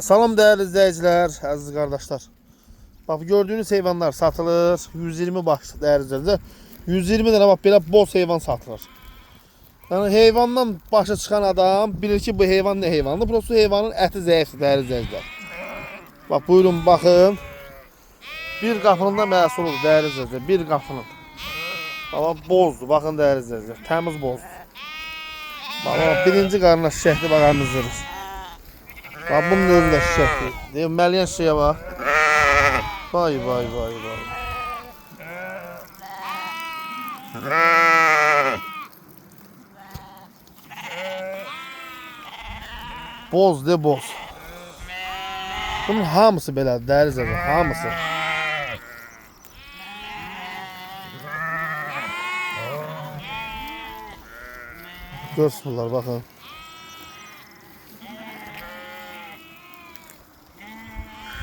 Salam değerli izleyiciler, aziz kardeşler. Bak gördüğünüz hayvanlar satılır. 120 başlı değerli izleyiciler. 120 tane bak böyle boz hayvan satılır. Yani hayvandan başa çıkan adam bilir ki bu hayvan ne hayvandır. Burası hayvanın eti zayıfdır değerli izleyiciler. Bak buyurun bakın. Bir qapının da məhsuludur değerli izleyiciler. Bir qapının. Ama bozdu. Bakın değerli izleyiciler. Temiz bozdu. Bak birinci qarına şişəkli bakanınızdır. Bak bunun özü də şişəkli. Deyim məliyən şişəyə bak. Vay vay vay vay. Boz de boz. Bunun hamısı belədir değerli izleyiciler. Hamısı. Görsünlər bakın.